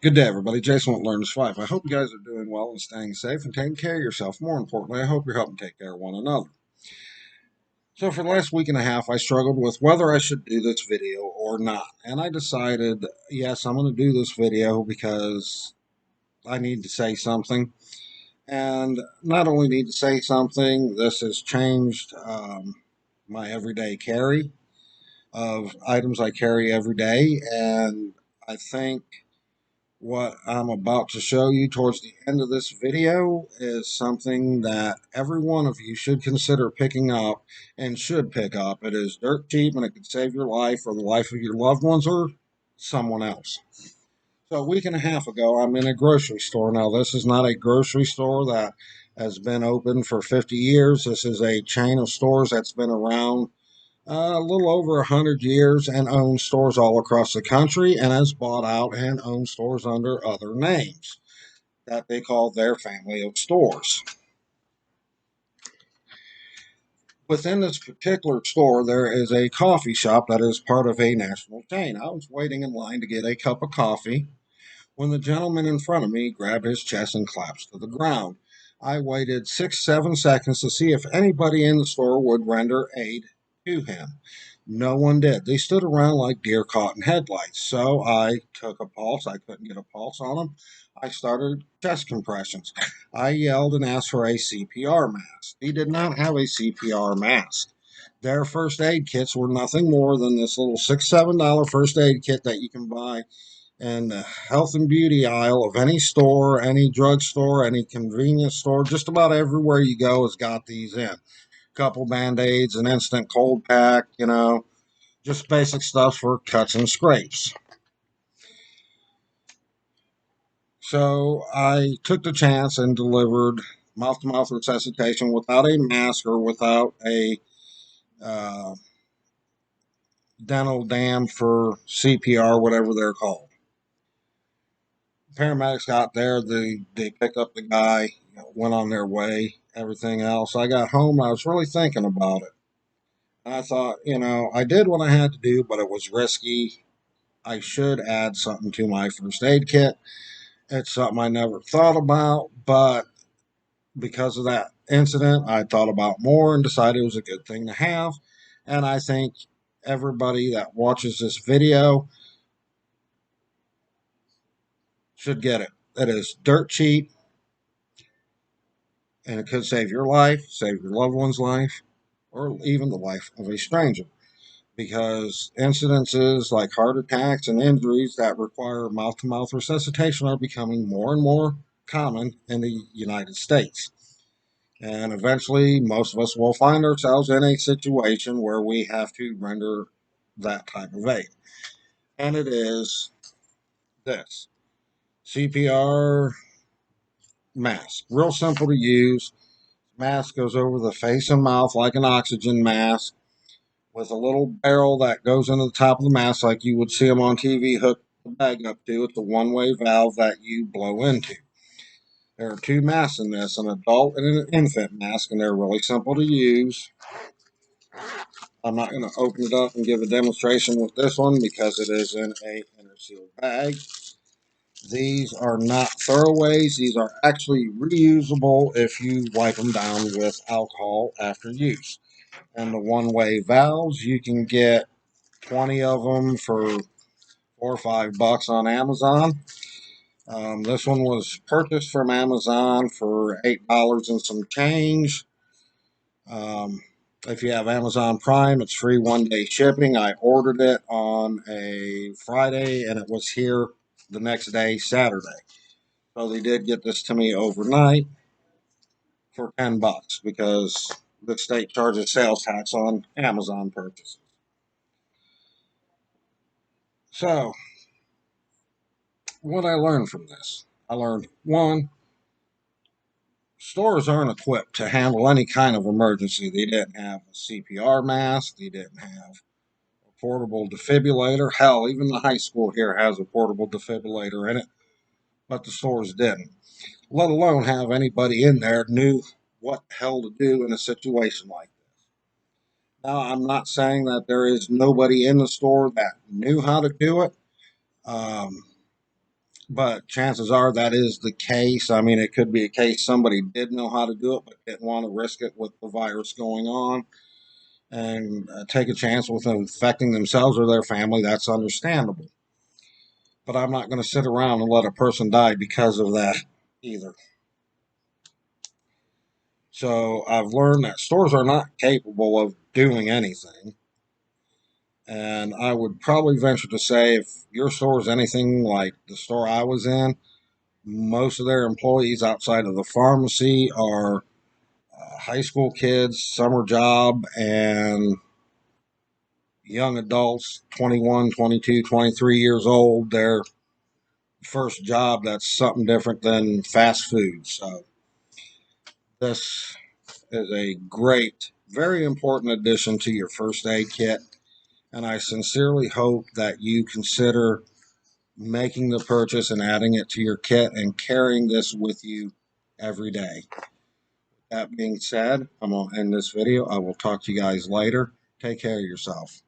Good day, everybody. Jason with Learn to Survive. I hope you guys are doing well and staying safe and taking care of yourself. More importantly, I hope you're helping take care of one another. So, for the last week and a half, I struggled with whether I should do this video or not. And I decided, yes, I'm going to do this video because I need to say something. And not only need to say something, this has changed my everyday carry of items I carry every day. And I think what I'm about to show you towards the end of this video is something that every one of you should consider picking up and should pick up. It is dirt cheap and it could save your life or the life of your loved ones or someone else. So a week and a half ago, I'm in a grocery store. Now, this is not a grocery store that has been open for 50 years. This is a chain of stores that's been around a little over 100 years and owns stores all across the country and has bought out and owns stores under other names that they call their family of stores. Within this particular store, there is a coffee shop that is part of a national chain. I was waiting in line to get a cup of coffee when the gentleman in front of me grabbed his chest and collapsed to the ground. I waited 6, 7 seconds to see if anybody in the store would render aid to him. No one did. They stood around like deer caught in headlights. So I took a pulse. I couldn't get a pulse on him. I started chest compressions. I yelled and asked for a CPR mask. He did not have a CPR mask. Their first aid kits were nothing more than this little $6, $7 first aid kit that you can buy in the health and beauty aisle of any store, any drugstore, any convenience store. Just about everywhere you go has got these in. Couple band-aids, an instant cold pack, just basic stuff for cuts and scrapes. So I took the chance and delivered mouth-to-mouth resuscitation without a mask or without a uh, dental dam for CPR, whatever they're called. Paramedics got there. They picked up the guy, went on their way, everything else. I got home. I was really thinking about it. And I thought, I did what I had to do, but it was risky. I should add something to my first aid kit. It's something I never thought about, but because of that incident, I thought about more and decided it was a good thing to have. And I think everybody that watches this video should get it. It is dirt cheap and it could save your life, save your loved one's life, or even the life of a stranger. Because incidences like heart attacks and injuries that require mouth to mouth resuscitation are becoming more and more common in the United States. And eventually, most of us will find ourselves in a situation where we have to render that type of aid. And it is this CPR mask. Real simple to use. Mask goes over the face and mouth like an oxygen mask with a little barrel that goes into the top of the mask like you would see them on TV hooked the bag up to. It's a one-way valve that you blow into. There are two masks in this, an adult and an infant mask, and they're really simple to use. I'm not going to open it up and give a demonstration with this one because it is in a inner sealed bag. These are not throwaways. These are actually reusable if you wipe them down with alcohol after use. And the one-way valves, you can get 20 of them for $4 or $5 on Amazon. This one was purchased from Amazon for $8 and some change. Um, if you have Amazon Prime, it's free 1 day shipping. I ordered it on a Friday and it was here the next day, Saturday. So they did get this to me overnight for $10 because the state charges sales tax on Amazon purchases. So, what I learned from this, I learned one, stores aren't equipped to handle any kind of emergency. They didn't have a CPR mask. They didn't have a portable defibrillator. Hell, even the high school here has a portable defibrillator in it, but the stores didn't. Let alone have anybody in there knew what the hell to do in a situation like this. Now, I'm not saying that there is nobody in the store that knew how to do it. Um, but chances are that is the case. I mean, it could be a case somebody did know how to do it, but didn't want to risk it with the virus going on and take a chance with infecting themselves or their family. That's understandable. But I'm not going to sit around and let a person die because of that either. So I've learned that stores are not capable of doing anything. And I would probably venture to say if your store is anything like the store I was in, most of their employees outside of the pharmacy are high school kids, summer job, and young adults, 21, 22, 23 years old. Their first job that's something different than fast food. So this is a great, very important addition to your first aid kit. And I sincerely hope that you consider making the purchase and adding it to your kit and carrying this with you every day. That being said, I'm going to end this video. I will talk to you guys later. Take care of yourself.